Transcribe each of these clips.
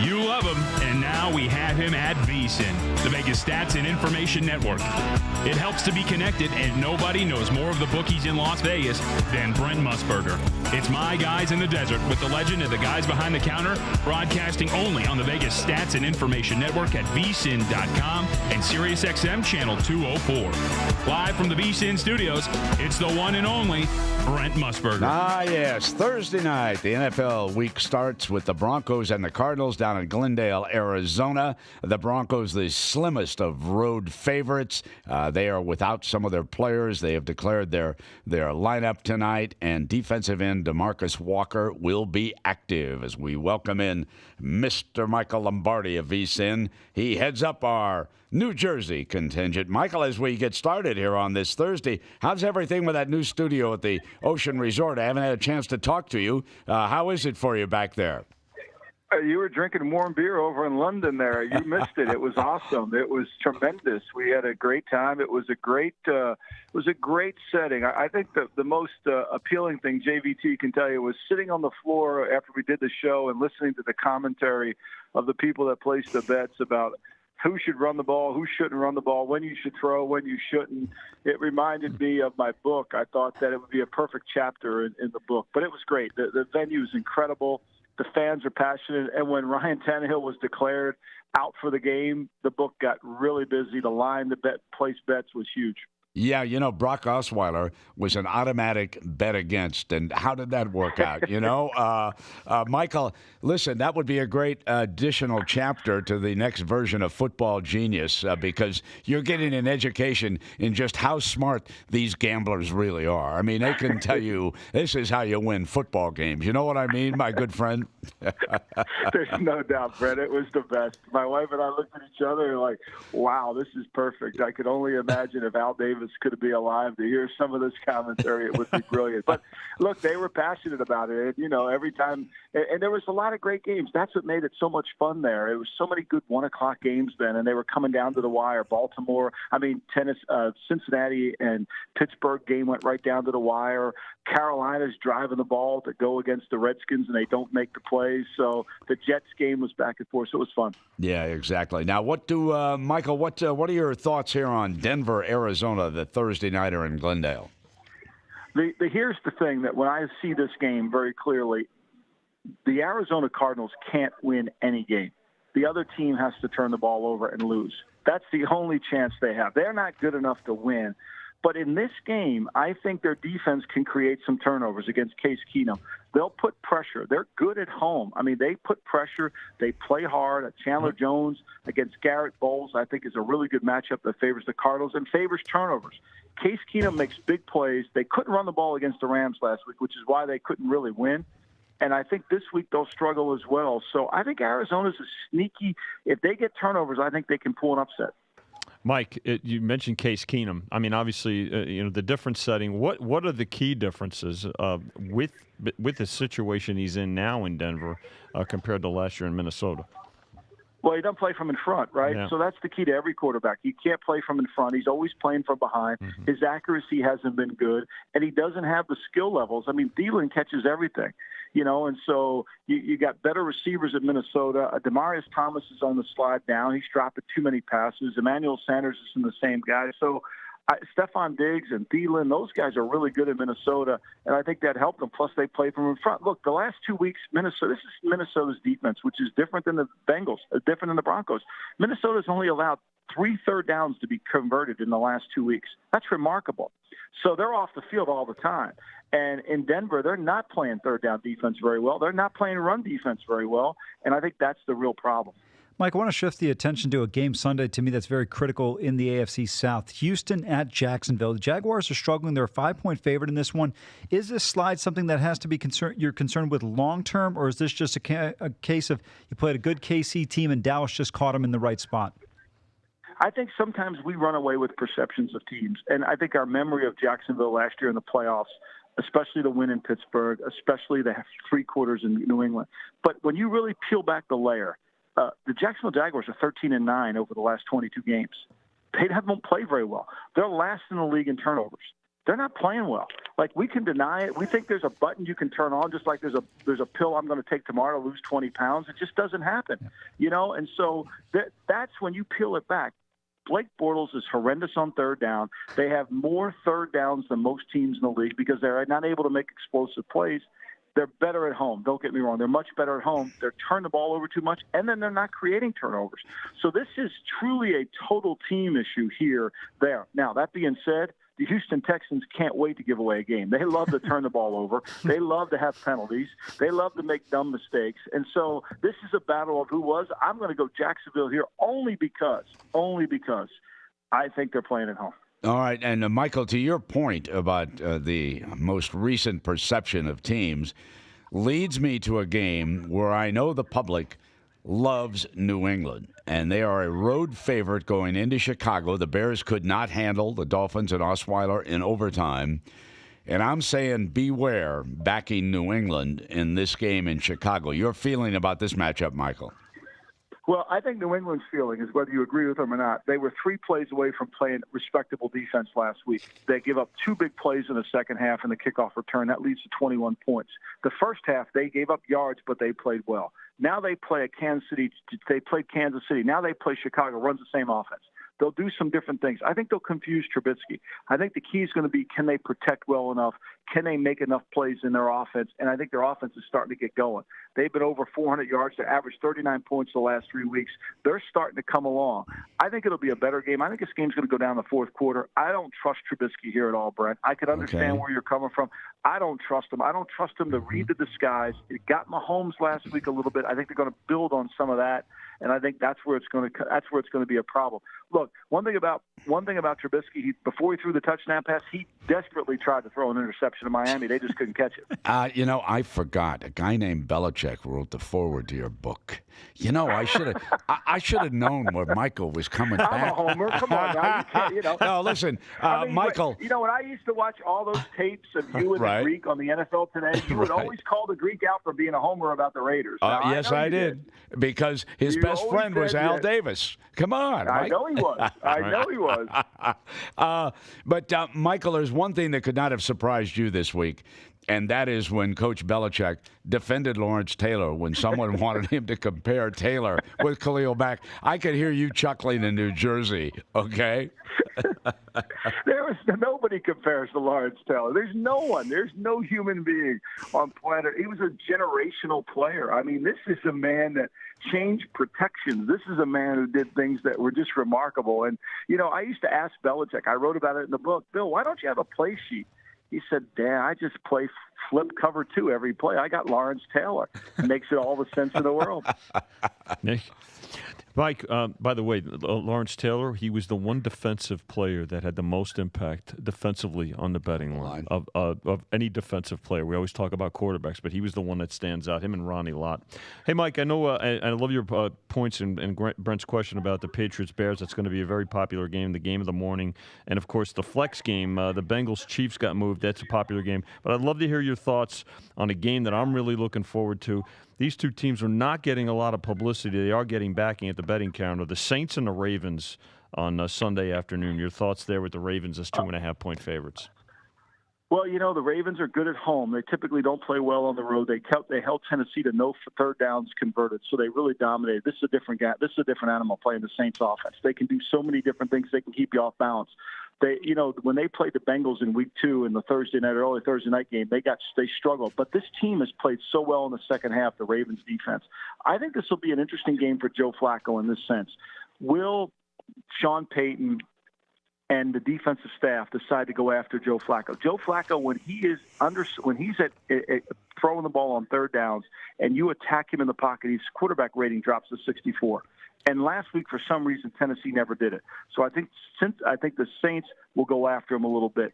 You love him, and now we have him at VSiN, the Vegas Stats and Information Network. It helps to be connected, and nobody knows more of the bookies in Las Vegas than Brent Musburger. It's My Guys in the Desert with the legend of the guys behind the counter, broadcasting only on the Vegas Stats and Information Network at VSiN.com and SiriusXM Channel 204. Live from the VSiN studios, it's the one and only Brent Musburger. Ah, yes. Thursday night, the NFL week starts with the Broncos and the Cardinals down in Glendale, Arizona. The Broncos, the slimmest of road favorites. They are without some of their players. They have declared their lineup tonight, and defensive end DeMarcus Walker will be active as we welcome in Mr. Michael Lombardi of VSiN. He heads up our New Jersey contingent. Michael, as we get started here on this Thursday, how's everything with that new studio at the Ocean Resort? I haven't had a chance to talk to you. How is it for you back there? You were drinking warm beer over in London there. You missed it. It was awesome. It was tremendous. We had a great time. It was a great setting. I think the most appealing thing JVT can tell you was sitting on the floor after we did the show and listening to the commentary of the people that placed the bets about who should run the ball, who shouldn't run the ball, when you should throw, when you shouldn't. It reminded me of my book. I thought that it would be a perfect chapter in the book. But it was great. The venue is incredible. The fans are passionate. And when Ryan Tannehill was declared out for the game, the book got really busy. The line to place bets was huge. Yeah, Brock Osweiler was an automatic bet against, and how did that work out? Michael, listen, that would be a great additional chapter to the next version of Football Genius because you're getting an education in just how smart these gamblers really are. I mean, they can tell you this is how you win football games. You know what I mean, my good friend? There's no doubt, Brett. It was the best. My wife and I looked at each other and like, wow, this is perfect. I could only imagine if Al Davis could be alive to hear some of this commentary. It would be brilliant. But look, they were passionate about it. Every time, and there was a lot of great games. That's what made it so much fun there. It was so many good 1:00 games then, and they were coming down to the wire. Cincinnati and Pittsburgh game went right down to the wire. Carolina's driving the ball to go against the Redskins, and they don't make the plays. So the Jets game was back and forth. So it was fun. Yeah, exactly. Now, Michael, what are your thoughts here on Denver, Arizona, the Thursday nighter in Glendale? Here's the thing that when I see this game very clearly, the Arizona Cardinals can't win any game. The other team has to turn the ball over and lose. That's the only chance they have. They're not good enough to win. But in this game, I think their defense can create some turnovers against Case Keenum. They'll put pressure. They're good at home. I mean, they put pressure. They play hard. Chandler Jones against Garrett Bowles, I think, is a really good matchup that favors the Cardinals and favors turnovers. Case Keenum makes big plays. They couldn't run the ball against the Rams last week, which is why they couldn't really win. And I think this week they'll struggle as well. So I think Arizona's a sneaky. If they get turnovers, I think they can pull an upset. Mike, you mentioned Case Keenum. I mean, obviously, the different setting. What are the key differences with the situation he's in now in Denver compared to last year in Minnesota? Well, he doesn't play from in front, right? Yeah. So that's the key to every quarterback. He can't play from in front. He's always playing from behind. Mm-hmm. His accuracy hasn't been good, and he doesn't have the skill levels. I mean, Thielen catches everything, and so you got better receivers at Minnesota. Demaryius Thomas is on the slide down. He's dropping too many passes. Emmanuel Sanders is the same guy. So Stephon Diggs and Thielen, those guys are really good in Minnesota, and I think that helped them. Plus, they play from in front. Look, the last 2 weeks, this is Minnesota's defense, which is different than the Bengals, different than the Broncos. Minnesota's only allowed 3 third downs to be converted in the last 2 weeks. That's remarkable. So they're off the field all the time. And in Denver, they're not playing third down defense very well. They're not playing run defense very well, and I think that's the real problem. Mike, I want to shift the attention to a game Sunday, to me, that's very critical in the AFC South. Houston at Jacksonville. The Jaguars are struggling. They're a 5-point favorite in this one. Is this slide something that has to be you're concerned with long-term, or is this just a case of you played a good KC team and Dallas just caught them in the right spot? I think sometimes we run away with perceptions of teams, and I think our memory of Jacksonville last year in the playoffs, especially the win in Pittsburgh, especially the 3 quarters in New England. But when you really peel back the layer, the Jacksonville Jaguars are 13-9 over the last 22 games. They haven't played very well. They're last in the league in turnovers. they're not playing well. Like, we can deny it. We think there's a button you can turn on, just like there's a pill I'm going to take tomorrow to lose 20 pounds. It just doesn't happen, And so that's when you peel it back. Blake Bortles is horrendous on third down. They have more third downs than most teams in the league because they're not able to make explosive plays. They're better at home. Don't get me wrong. They're much better at home. They're turning the ball over too much, and then they're not creating turnovers. So this is truly a total team issue here, there. Now, that being said, the Houston Texans can't wait to give away a game. They love to turn the ball over. They love to have penalties. They love to make dumb mistakes. And so this is a battle of who was. I'm going to go Jacksonville here only because I think they're playing at home. All right, and Michael, to your point about the most recent perception of teams, leads me to a game where I know the public loves New England, and they are a road favorite going into Chicago. The Bears could not handle the Dolphins and Osweiler in overtime, and I'm saying beware backing New England in this game in Chicago. Your feeling about this matchup, Michael? Well, I think New England's feeling is, whether you agree with them or not, they were 3 plays away from playing respectable defense last week. They give up 2 big plays in the second half and the kickoff return. That leads to 21 points. The first half, they gave up yards, but they played well. Now they play Kansas City. They played Kansas City. Now they play Chicago, runs the same offense. They'll do some different things. I think they'll confuse Trubisky. I think the key is going to be, can they protect well enough? Can they make enough plays in their offense? And I think their offense is starting to get going. They've been over 400 yards. They averaged 39 points the last 3 weeks. They're starting to come along. I think it'll be a better game. I think this game's going to go down the fourth quarter. I don't trust Trubisky here at all, Brent. I could understand where you're coming from. I don't trust him. I don't trust him to read the disguise. It got Mahomes last week a little bit. I think they're going to build on some of that. And I think that's where it's going to be a problem. Look, one thing about Trubisky, before he threw the touchdown pass, he desperately tried to throw an interception to Miami. They just couldn't catch it. I forgot. A guy named Belichick wrote the foreword to your book. I should have known where Michael was coming back. I'm a homer. Come on now. You can't, No, listen, Michael. When I used to watch all those tapes of you and the Greek on the NFL Today, you would always call the Greek out for being a homer about the Raiders. Yes, I did. Because his best friend was Al Davis. Come on, Mike. I know he was. But, Michael, there's one thing that could not have surprised you this week, and that is when Coach Belichick defended Lawrence Taylor when someone wanted him to compare Taylor with Khalil Mack. I could hear you chuckling in New Jersey, okay? Nobody compares to Lawrence Taylor. There's no one. There's no human being on planet. He was a generational player. I mean, this is a man that changed protections. This is a man who did things that were just remarkable. And, I used to ask Belichick, I wrote about it in the book, Bill, why don't you have a play sheet? He said, Dad, I just play flip cover 2 every play. I got Lawrence Taylor. It makes it all the sense in the world. Mike, by the way, Lawrence Taylor, he was the one defensive player that had the most impact defensively on the betting line of any defensive player. We always talk about quarterbacks, but he was the one that stands out, him and Ronnie Lott. Hey, Mike, I know I love your points and Brent's question about the Patriots-Bears. That's going to be a very popular game, the game of the morning. And, of course, the flex game, the Bengals-Chiefs got moved. That's a popular game. But I'd love to hear your thoughts on a game that I'm really looking forward to. These two teams are not getting a lot of publicity. They are getting backing at the betting counter. The Saints and the Ravens on Sunday afternoon. Your thoughts there with the Ravens as 2.5-point favorites? Well, the Ravens are good at home. They typically don't play well on the road. They held Tennessee to no third downs converted, so they really dominated. This is a different guy. This is a different animal playing the Saints offense. They can do so many different things. They can keep you off balance. They, when they played the Bengals in Week 2 in the early Thursday night game, they struggled. But this team has played so well in the second half, the Ravens defense. I think this will be an interesting game for Joe Flacco in this sense. Will Sean Payton and the defensive staff decide to go after Joe Flacco? Joe Flacco, when he's at throwing the ball on third downs and you attack him in the pocket, his quarterback rating drops to 64. And last week, for some reason, Tennessee never did it. So I think the Saints will go after him a little bit.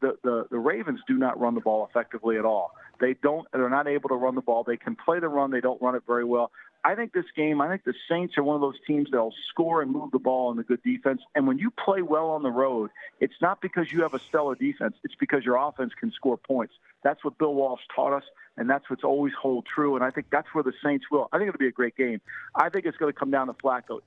The Ravens do not run the ball effectively at all. They're not able to run the ball. They can play the run. They don't run it very well. I think the Saints are one of those teams that'll score and move the ball in the good defense. And when you play well on the road, it's not because you have a stellar defense. It's because your offense can score points. That's what Bill Walsh taught us, and that's what's always hold true. And I think that's where the Saints will. I think it'll be a great game. I think it's going to come down to Flacco.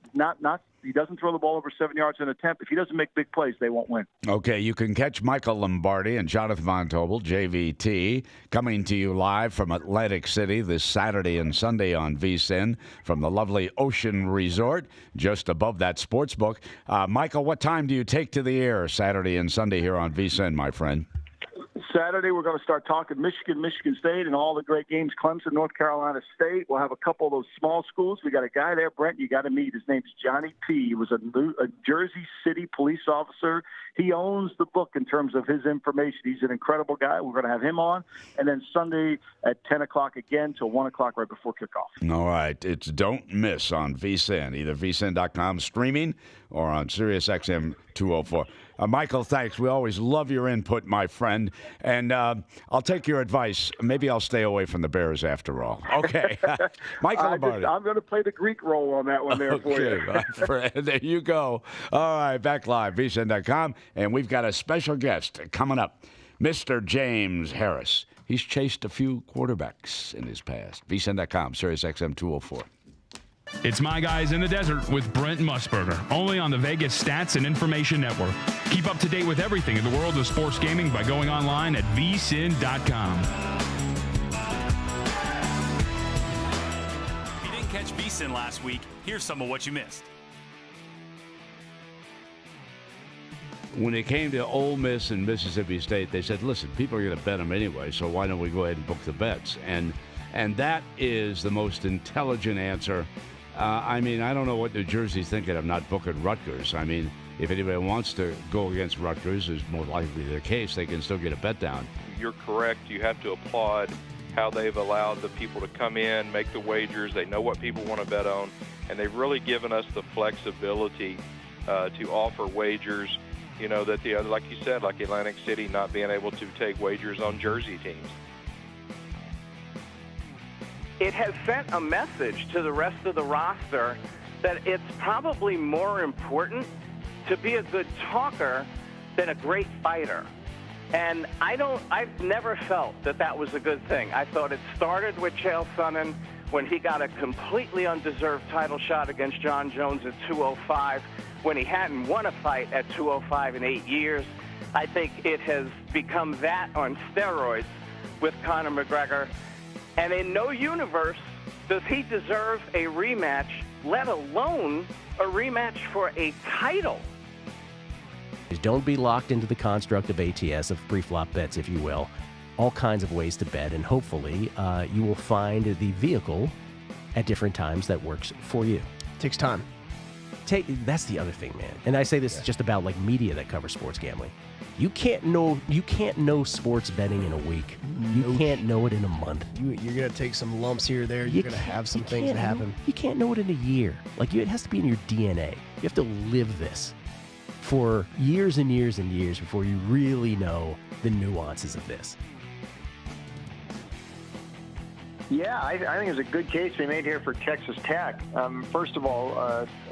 He doesn't throw the ball over 7 yards in an attempt. If he doesn't make big plays, they won't win. Okay, you can catch Michael Lombardi and Jonathan Von Tobel, JVT, coming to you live from Atlantic City this Saturday and Sunday on VSiN from the lovely Ocean Resort just above that sports book. Michael, what time do you take to the air Saturday and Sunday here on VSiN, my friend? Saturday, we're going to start talking Michigan State, and all the great games, Clemson, North Carolina State. We'll have a couple of those small schools. We got a guy there, Brent, you got to meet. His name's Johnny P. He was a Jersey City police officer. He owns the book in terms of his information. He's an incredible guy. We're going to have him on. And then Sunday at 10 o'clock again till 1 o'clock right before kickoff. All right. It's Don't Miss on VSiN, either vsin.com streaming or on SiriusXM 204. Michael, thanks. We always love your input, my friend. And I'll take your advice. Maybe I'll stay away from the Bears after all. Okay. Michael Lombardi. I'm going to play the Greek role on that one there for you. My friend. There you go. All right. Back live, vsin.com. And we've got a special guest coming up, Mr. James Harris. He's chased a few quarterbacks in his past. vsin.com, SiriusXM 204. It's My Guys in the Desert with Brent Musburger, only on the Vegas Stats and Information Network. Keep up to date with everything in the world of sports gaming by going online at VSiN.com. If you didn't catch VSiN last week, here's some of what you missed. When it came to Ole Miss and Mississippi State, they said, listen, people are going to bet them anyway, so why don't we go ahead and book the bets? And that is the most intelligent answer. I mean, I don't know what New Jersey's thinking of not booking Rutgers. I mean, if anybody wants to go against Rutgers, is more likely the case, they can still get a bet down. You're correct. You have to applaud how they've allowed the people to come in, make the wagers. They know what people want to bet on, and they've really given us the flexibility to offer wagers, you know, that the other, like you said, like Atlantic City not being able to take wagers on Jersey teams. It has sent a message to the rest of the roster that it's probably more important to be a good talker than a great fighter. And I've never felt that was a good thing. I thought it started with Chael Sonnen when he got a completely undeserved title shot against John Jones at 205, when he hadn't won a fight at 205 in 8 years. I think it has become that on steroids with Conor McGregor. And in no universe does he deserve a rematch, let alone a rematch for a title. Don't be locked into the construct of ATS, of pre-flop bets, if you will. All kinds of ways to bet, and hopefully you will find the vehicle at different times that works for you. Takes time. That's the other thing, man. And I say this just about like media that covers sports gambling. You can't know sports betting in a week. You can't know it in a month. You're going to take some lumps here or there. You're going to have some things that happen. You can't know it in a year. Like, it has to be in your DNA. You have to live this for years and years and years before you really know the nuances of this. Yeah, I think there's a good case they made here for Texas Tech. First of all,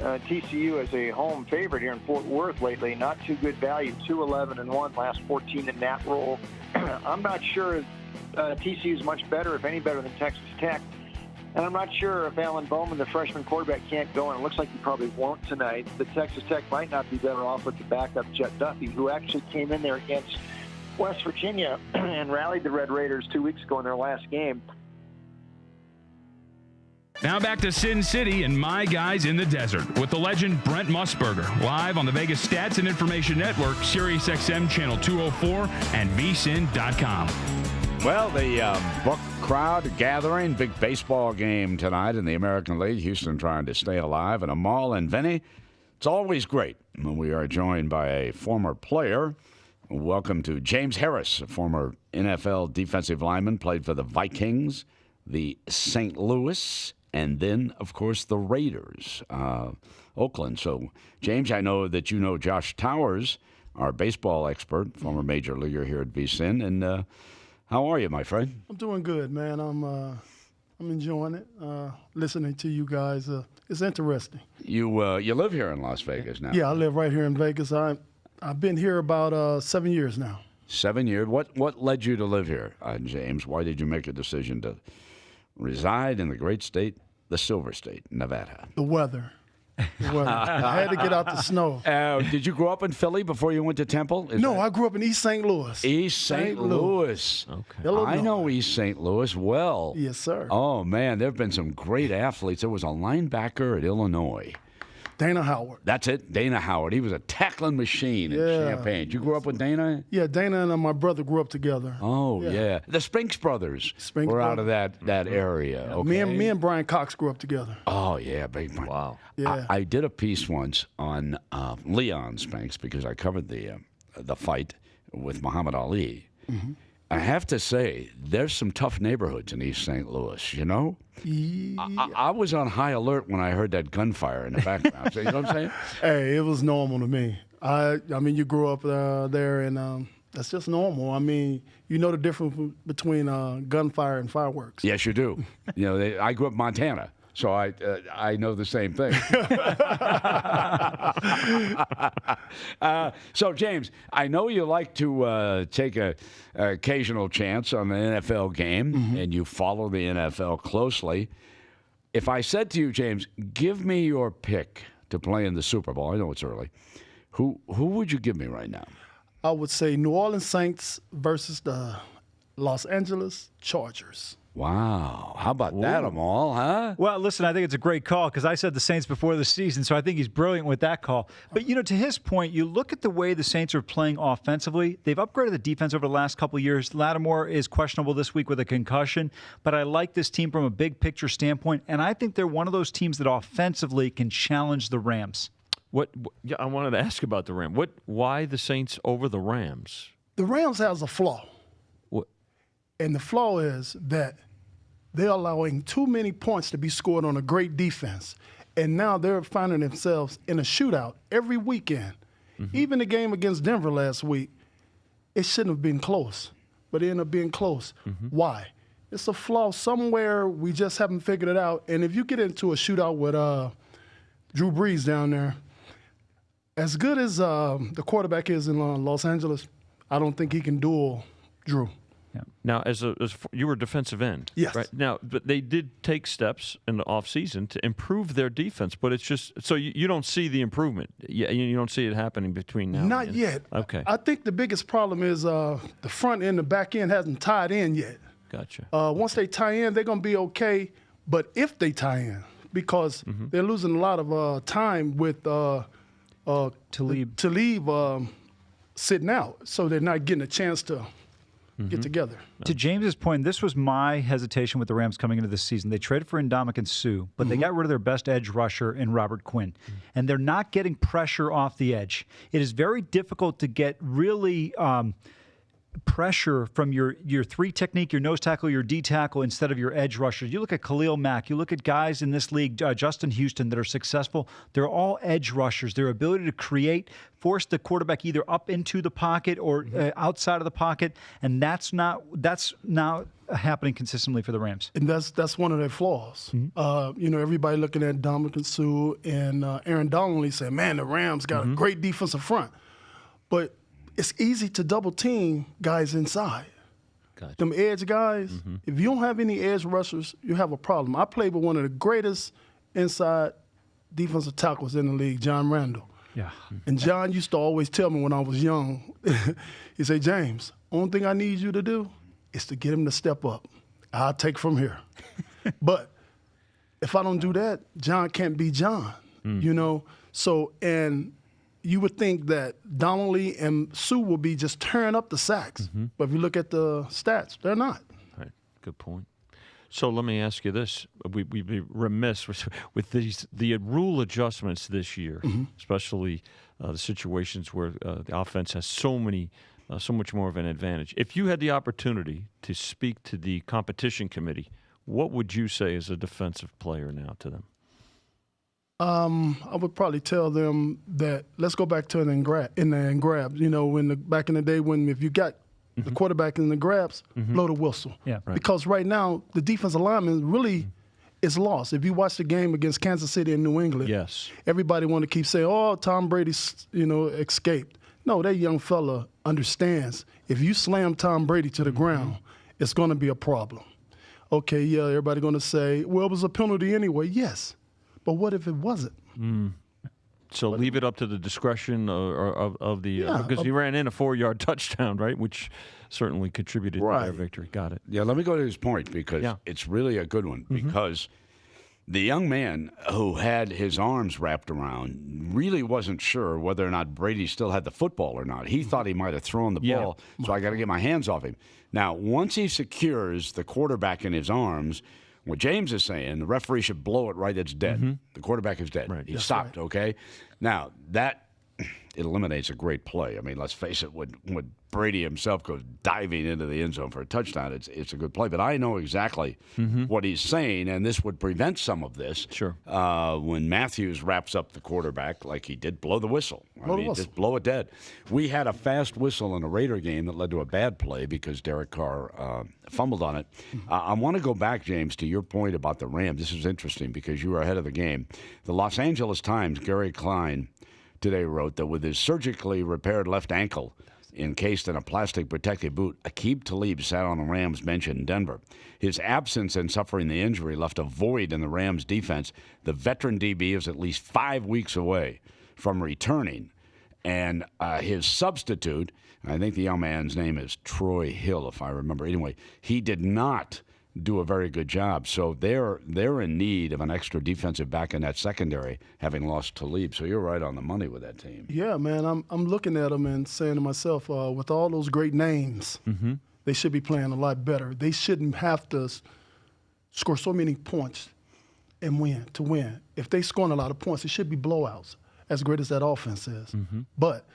TCU is a home favorite here in Fort Worth lately. Not too good value, 2-11-1, last 14 in that role. I'm not sure TCU is much better, if any better, than Texas Tech. And I'm not sure if Alan Bowman, the freshman quarterback, can't go, and it looks like he probably won't tonight. But Texas Tech might not be better off with the backup Jet Duffy, who actually came in there against West Virginia and rallied the Red Raiders 2 weeks ago in their last game. Now back to Sin City and My Guys in the Desert with the legend Brent Musburger, live on the Vegas Stats and Information Network, SiriusXM Channel 204, and VSiN.com. Well, the book crowd gathering, big baseball game tonight in the American League. Houston trying to stay alive. And Amal and Vinny, it's always great when we are joined by a former player. Welcome to James Harris, a former NFL defensive lineman, played for the Vikings, the St. Louis, and then, of course, the Raiders, Oakland. So, James, I know that you know Josh Towers, our baseball expert, former major leaguer here at VSiN. And how are you, my friend? I'm doing good, man. I'm enjoying it. Listening to you guys, it's interesting. You live here in Las Vegas now? Yeah, I live right here in Vegas. I've been here about 7 years now. 7 years. What led you to live here, James? Why did you make a decision to reside in the great state, the Silver State, Nevada? The weather. I had to get out the snow. Did you grow up in Philly before you went to Temple? I grew up in East St. Louis. East St. Louis. Okay. Illinois. I know East St. Louis well. Yes, sir. Oh, man, there have been some great athletes. There was a linebacker at Illinois. Dana Howard. That's it, Dana Howard. He was a tackling machine in Champaign. Did you grow up with Dana? Yeah, Dana and my brother grew up together. Oh, yeah. The Spinks brothers were out of that area. Yeah. Okay. Me and Brian Cox grew up together. Oh, yeah, big man. Wow. Yeah. I did a piece once on Leon Spinks because I covered the fight with Muhammad Ali. Mm-hmm. I have to say, there's some tough neighborhoods in East St. Louis, you know? Yeah. I was on high alert when I heard that gunfire in the background. You know what I'm saying? Hey, it was normal to me. I mean, you grew up there, and that's just normal. I mean, you know the difference between gunfire and fireworks. Yes, you do. I grew up in Montana. So I know the same thing. So, James, I know you like to take an occasional chance on an NFL game, and you follow the NFL closely. If I said to you, James, give me your pick to play in the Super Bowl, I know it's early, who would you give me right now? I would say New Orleans Saints versus the Los Angeles Chargers. Wow. How about that, Amal, huh? Well, listen, I think it's a great call because I said the Saints before the season, so I think he's brilliant with that call. But, to his point, you look at the way the Saints are playing offensively. They've upgraded the defense over the last couple of years. Lattimore is questionable this week with a concussion, but I like this team from a big picture standpoint, and I think they're one of those teams that offensively can challenge the Rams. Yeah, I wanted to ask about the Rams. Why the Saints over the Rams? The Rams has a flaw. What? And the flaw is that they're allowing too many points to be scored on a great defense. And now they're finding themselves in a shootout every weekend. Mm-hmm. Even the game against Denver last week, it shouldn't have been close, but it ended up being close. Mm-hmm. Why? It's a flaw somewhere. We just haven't figured it out. And if you get into a shootout with Drew Brees down there, as good as the quarterback is in Los Angeles, I don't think he can duel Drew. Yeah. Now, as you were a defensive end, yes. Right? Now, but they did take steps in the offseason to improve their defense, but it's just so you don't see the improvement. You don't see it happening between now. Not yet. Okay. I think the biggest problem is the front end, the back end hasn't tied in yet. Gotcha. Once they tie in, they're going to be okay. But if they tie in, because they're losing a lot of time with Talib sitting out, so they're not getting a chance to get together. To James's point, this was my hesitation with the Rams coming into this season. They traded for Ndamukong Suh, but they got rid of their best edge rusher in Robert Quinn. And they're not getting pressure off the edge. It is very difficult to get really pressure from your three technique, your nose tackle, your D tackle instead of your edge rushers. You look at Khalil Mack, you look at guys in this league, Justin Houston, that are successful. They're all edge rushers. Their ability to create, force the quarterback either up into the pocket or outside of the pocket, and that's not happening consistently for the Rams. And that's one of their flaws. Everybody looking at Ndamukong Suh and Aaron Donald saying, man, the Rams got a great defensive front. But it's easy to double team guys inside. Gotcha. Them edge guys, if you don't have any edge rushers, you have a problem. I played with one of the greatest inside defensive tackles in the league, John Randall. Yeah. And John used to always tell me when I was young, he'd say, James, only thing I need you to do is to get him to step up. I'll take from here. But if I don't do that, John can't be John, So, and you would think that Donnelly and Sue will be just tearing up the sacks. But if you look at the stats, they're not. Right. Good point. So let me ask you this. We'd be remiss with the rule adjustments this year, especially the situations where the offense has so much more of an advantage. If you had the opportunity to speak to the competition committee, what would you say as a defensive player now to them? I would probably tell them that let's go back to in the grabs. Back in the day when if you got the quarterback in the grabs, blow the whistle. Yeah, right. Because right now the defensive lineman really is lost. If you watch the game against Kansas City and New England, yes, everybody want to keep saying, "Oh, Tom Brady, escaped." No, that young fella understands if you slam Tom Brady to the ground, it's going to be a problem. Okay, yeah, everybody going to say, well, it was a penalty anyway. Yes, but what if it wasn't? So leave it up to the discretion of the because he ran in a 4-yard touchdown, right, which certainly contributed to their victory. Got it. Yeah, let me go to his point because it's really a good one because the young man who had his arms wrapped around really wasn't sure whether or not Brady still had the football or not. He thought he might have thrown the ball, so I got to get my hands off him. Now, once he secures the quarterback in his arms, what James is saying, the referee should blow it right, it's dead. The quarterback is dead. He stopped, okay? Now, that eliminates a great play. I mean, let's face it, when Brady himself goes diving into the end zone for a touchdown, it's a good play. But I know exactly what he's saying, and this would prevent some of this. Sure. When Matthews wraps up the quarterback like he did, blow the whistle. Just blow it dead. We had a fast whistle in a Raider game that led to a bad play because Derek Carr fumbled on it. I want to go back, James, to your point about the Rams. This is interesting because you were ahead of the game. The Los Angeles Times, Gary Klein, today wrote that with his surgically repaired left ankle encased in a plastic protective boot, Aqib Talib sat on the Rams bench in Denver. His absence and suffering the injury left a void in the Rams defense. The veteran DB is at least 5 weeks away from returning. And his substitute, I think the young man's name is Troy Hill, if I remember. Anyway, he did not do a very good job. So they're in need of an extra defensive back in that secondary, having lost Talib. So you're right on the money with that team. Yeah, man. I'm looking at them and saying to myself, with all those great names, they should be playing a lot better. They shouldn't have to score so many points and win. If they scoring a lot of points, it should be blowouts, as great as that offense is. But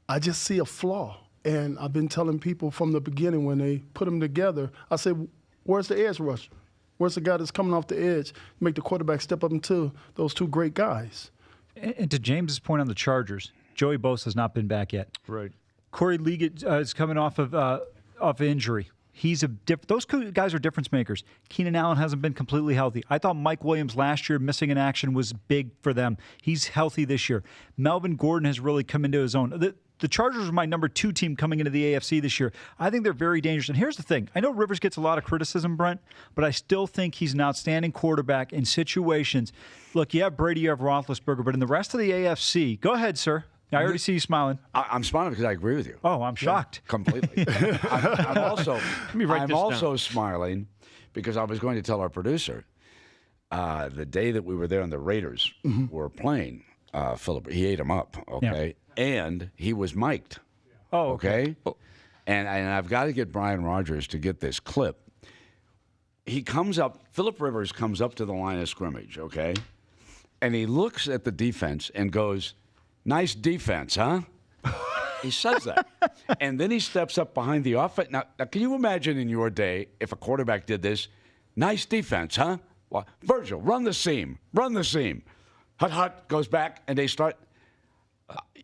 I just see a flaw. And I've been telling people from the beginning when they put them together, I said, where's the edge rush? Where's the guy that's coming off the edge, make the quarterback step up into those two great guys? And to James's point on the Chargers, Joey Bosa has not been back yet. Right. Corey Liggett is coming off of injury. Those guys are difference makers. Keenan Allen hasn't been completely healthy. I thought Mike Williams last year missing in action was big for them. He's healthy this year. Melvin Gordon has really come into his own. The Chargers are my number 2 team coming into the AFC this year. I think they're very dangerous. And here's the thing. I know Rivers gets a lot of criticism, Brent, but I still think he's an outstanding quarterback in situations. Look, you have Brady, you have Roethlisberger, but in the rest of the AFC, go ahead, sir. I already see you smiling. I'm smiling because I agree with you. Oh, I'm shocked. Completely. I'm also smiling because I was going to tell our producer the day that we were there and the Raiders were playing, Philip, he ate him up, okay? Yeah. And he was mic'd. Oh, okay. And I've got to get Brian Rogers to get this clip. He comes up, Philip Rivers comes up to the line of scrimmage, okay? And he looks at the defense and goes, "Nice defense, huh?" He says that. And then he steps up behind the offense. Now, can you imagine in your day if a quarterback did this? "Nice defense, huh?" Well, Virgil, run the seam. Run the seam. Hut goes back, and they start.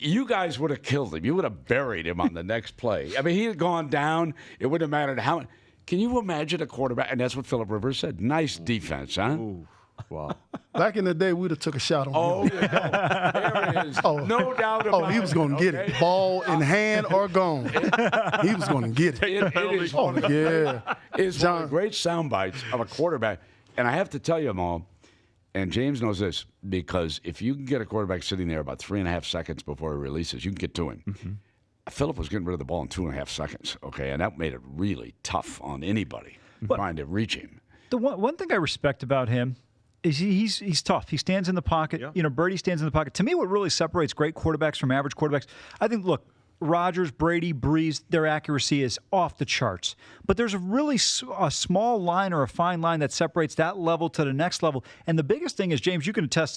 You guys would have killed him. You would have buried him on the next play. I mean, he had gone down. It wouldn't have mattered how. Can you imagine a quarterback? And that's what Philip Rivers said. "Nice defense, huh?" Ooh. Wow. Back in the day, we'd have took a shot on him. There it is. No doubt about it. Oh, he was going to get it. Ball in hand or gone. He was going to get it. It's one of the great sound bites of a quarterback. And I have to tell you, Amal, and James knows this, because if you can get a quarterback sitting there about 3.5 seconds before he releases, you can get to him. Philip was getting rid of the ball in 2.5 seconds, okay? And that made it really tough on anybody trying to reach him. The one thing I respect about him is he's tough. He stands in the pocket. Yeah. You know, Brady stands in the pocket. To me, what really separates great quarterbacks from average quarterbacks, I think, look, Rodgers, Brady, Breeze, their accuracy is off the charts. But there's a small line or a fine line that separates that level to the next level. And the biggest thing is, James, you can attest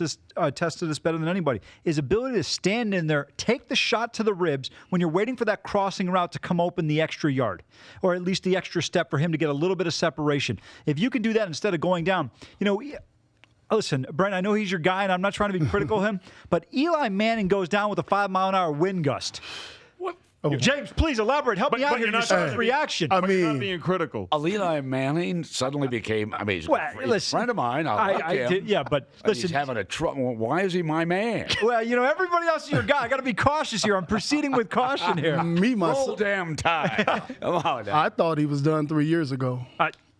to this better than anybody, is ability to stand in there, take the shot to the ribs when you're waiting for that crossing route to come open the extra yard, or at least the extra step for him to get a little bit of separation. If you can do that instead of going down, you know, listen, Brent, I know he's your guy, and I'm not trying to be critical of him, but Eli Manning goes down with a 5-mile-an-hour wind gust. James, please elaborate. Help me out here. Your son's reaction. You're not being critical. Eli Manning suddenly became, he's a friend of mine. I like him. Yeah, but listen. He's having a trouble. Why is he my man? Well, everybody else is your guy. I got to be cautious here. I'm proceeding with caution here. Roll damn tie. Come on now. I thought he was done 3 years ago.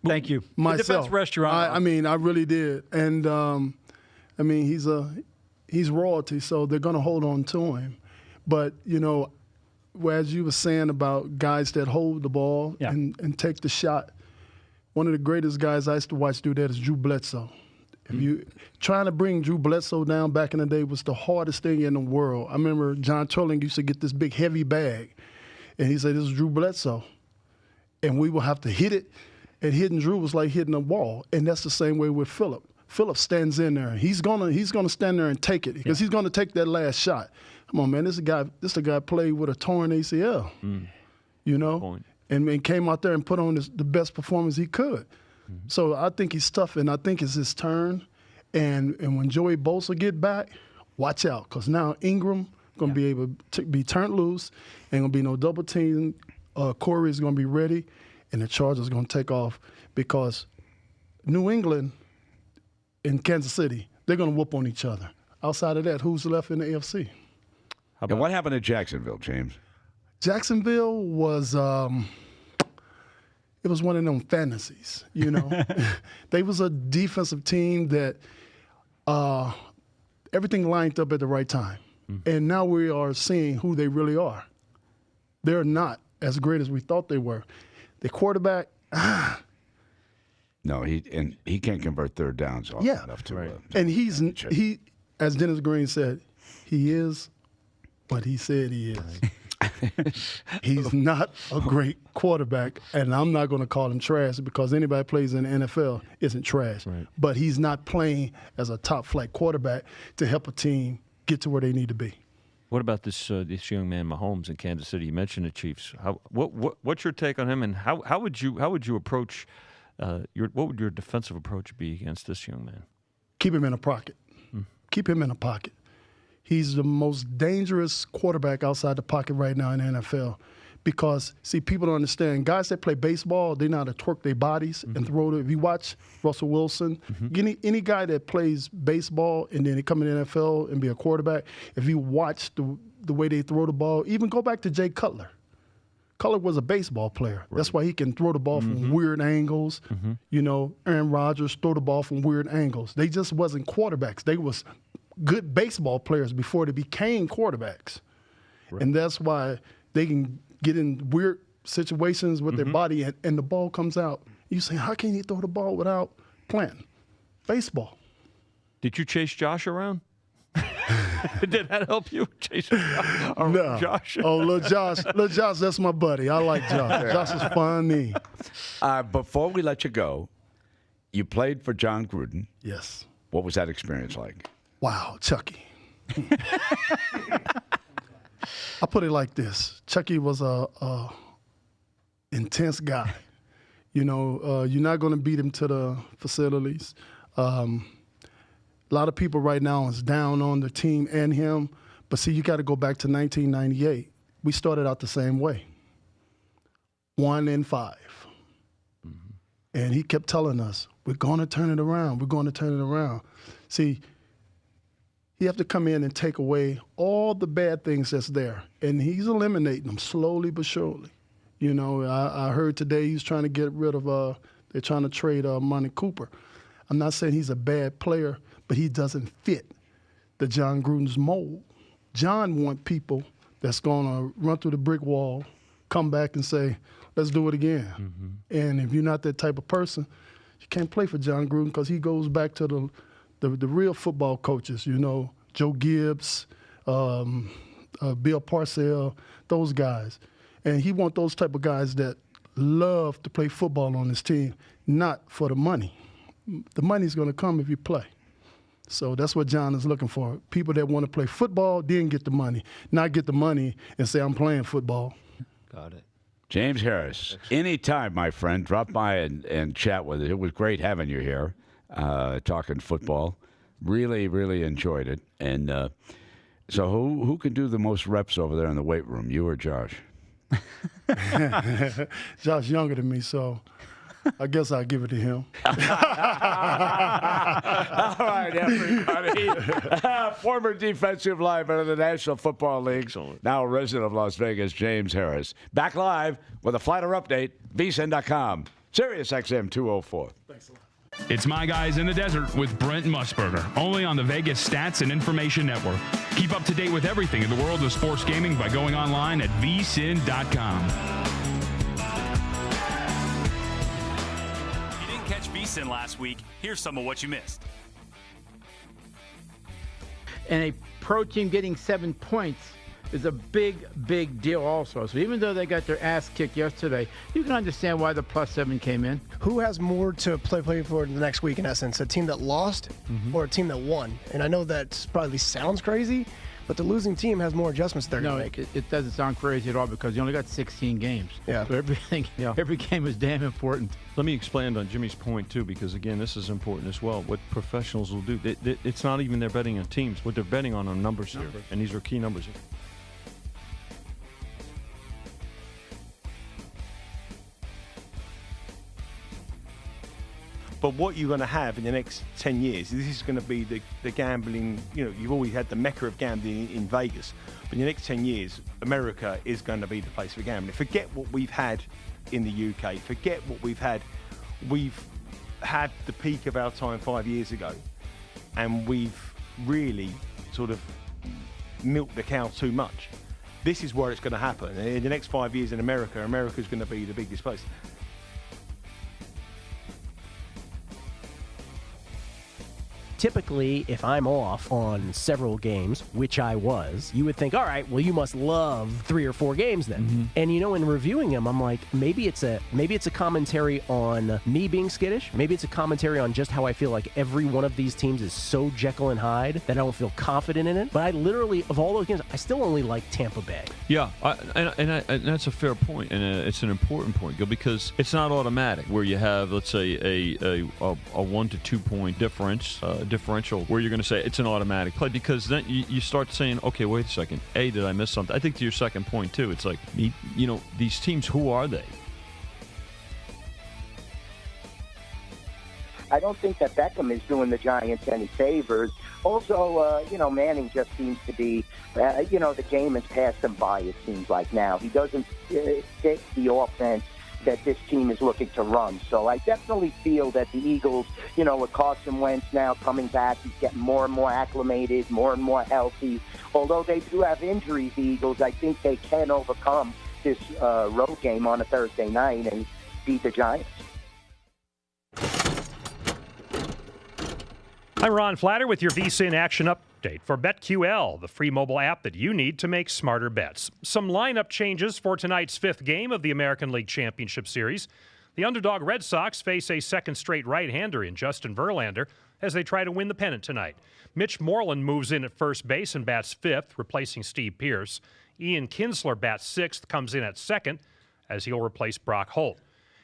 Thank you. Myself. The defense restaurant. I really did. And, he's royalty, so they're going to hold on to him. But, as you were saying about guys that hold the ball and take the shot, one of the greatest guys I used to watch do that is Drew Bledsoe. If you trying to bring Drew Bledsoe down back in the day was the hardest thing in the world. I remember John Turling used to get this big heavy bag, and he said, "This is Drew Bledsoe," and we will have to hit it. And hitting Drew was like hitting a wall, and that's the same way with Phillip. Phillip stands in there. He's gonna stand there and take it because he's gonna take that last shot. Come on, man. This guy played with a torn ACL. And came out there and put on the best performance he could. Mm-hmm. So I think he's tough, and I think it's his turn. And when Joey Bosa get back, watch out, because now Ingram going to be able to be turned loose. Ain't going to be no double team. Corey is going to be ready, and the Chargers going to take off because New England and Kansas City, they're going to whoop on each other. Outside of that, who's left in the AFC? And what happened to Jacksonville, James? Jacksonville was it was one of them fantasies, They was a defensive team that everything lined up at the right time. Mm-hmm. And now we are seeing who they really are. They're not as great as we thought they were. The quarterback, No, he can't convert third downs enough to and he, as Dennis Green said, he is what he said he is. He's not a great quarterback, and I'm not going to call him trash because anybody plays in the NFL isn't trash. Right. But he's not playing as a top-flight quarterback to help a team get to where they need to be. What about this young man Mahomes in Kansas City? You mentioned the Chiefs. What's your take on him, and how would you approach what would your defensive approach be against this young man? Keep him in a pocket. Keep him in a pocket. He's the most dangerous quarterback outside the pocket right now in the NFL because, see, people don't understand. Guys that play baseball, they know how to twerk their bodies and throw it. If you watch Russell Wilson, any guy that plays baseball and then they come in the NFL and be a quarterback, if you watch the way they throw the ball, even go back to Jay Cutler. Cutler was a baseball player. Right. That's why he can throw the ball from weird angles. Aaron Rodgers throw the ball from weird angles. They just wasn't quarterbacks. They was good baseball players before they became quarterbacks. Right. And that's why they can get in weird situations with their body and the ball comes out. You say, how can you throw the ball without planting? Baseball. Did you chase Josh around? Did that help you chase no. Josh? Oh, little Josh, that's my buddy. I like Josh. Josh is funny. Before we let you go, you played for John Gruden. Yes. What was that experience like? Wow, Chucky. I put it like this. Chucky was a intense guy. You're not going to beat him to the facilities. A lot of people right now is down on the team and him. But, see, you got to go back to 1998. We started out the same way, 1-5. Mm-hmm. And he kept telling us, we're going to turn it around. We're going to turn it around. See, you have to come in and take away all the bad things that's there. And he's eliminating them slowly but surely. I heard today he's trying to get rid of, they're trying to trade Monty Cooper. I'm not saying he's a bad player, but he doesn't fit the John Gruden's mold. John wants people that's going to run through the brick wall, come back and say, let's do it again. Mm-hmm. And if you're not that type of person, you can't play for John Gruden because he goes back to the real football coaches, Joe Gibbs, Bill Parcells, those guys. And he wants those type of guys that love to play football on his team, not for the money. The money's going to come if you play. So that's what John is looking for. People that want to play football, then get the money. Not get the money and say, I'm playing football. Got it. James Harris, anytime, my friend, drop by and chat with us. It was great having you here, talking football. Really, really enjoyed it. And so who can do the most reps over there in the weight room, you or Josh? Josh younger than me, so I guess I'll give it to him. All right, everybody. Former defensive lineman of the National Football League, now a resident of Las Vegas, James Harris. Back live with a flighter update, VSiN.com, Sirius XM 204. Thanks a lot. It's My Guys in the Desert with Brent Musburger, only on the Vegas Stats and Information Network. Keep up to date with everything in the world of sports gaming by going online at VSiN.com. If you didn't catch VSiN last week, here's some of what you missed. And a pro team getting 7 points is a big, big deal also. So even though they got their ass kicked yesterday, you can understand why the +7 came in. Who has more to play for the next week, in essence? A team that lost or a team that won? And I know that probably sounds crazy, but the losing team has more adjustments they're going to make. It doesn't sound crazy at all because you only got 16 games. Yeah. So every game is damn important. Let me expand on Jimmy's point, too, because, again, this is important as well. What professionals will do, it's not even they're betting on teams. What they're betting on are numbers here, and these are key numbers here. But what you're going to have in the next 10 years, this is going to be the gambling, you've always had the mecca of gambling in Vegas. But in the next 10 years, America is going to be the place for gambling. Forget what we've had in the UK. Forget what we've had. We've had the peak of our time 5 years ago. And we've really sort of milked the cow too much. This is where it's going to happen. In the next 5 years in America, America's going to be the biggest place. Typically, if I'm off on several games, which I was, you would think, all right, well, you must love 3 or 4 games then. Mm-hmm. And in reviewing them, I'm like, maybe it's a commentary on me being skittish. Maybe it's a commentary on just how I feel like every one of these teams is so Jekyll and Hyde that I don't feel confident in it. But I literally, of all those games, I still only like Tampa Bay. Yeah, and that's a fair point, and it's an important point, because it's not automatic where you have, let's say, a 1 to 2 point differential where you're going to say it's an automatic play, because then you start saying, okay, wait a second, did I miss something? I think to your second point too, it's like, these teams, who are they? I don't think that Beckham is doing the Giants any favors. Also, Manning just seems to be, the game has passed him by, it seems like now. He doesn't fit the offense that this team is looking to run. So I definitely feel that the Eagles, with Carson Wentz now coming back, he's getting more and more acclimated, more and more healthy. Although they do have injuries, the Eagles, I think they can overcome this road game on a Thursday night and beat the Giants. I'm Ron Flatter with your VSiN Action Update for BetQL, the free mobile app that you need to make smarter bets. Some lineup changes for tonight's 5th game of the American League Championship Series. The underdog Red Sox face a second straight right-hander in Justin Verlander as they try to win the pennant tonight. Mitch Moreland moves in at first base and bats 5th, replacing Steve Pearce. Ian Kinsler bats 6th, comes in at 2nd as he'll replace Brock Holt.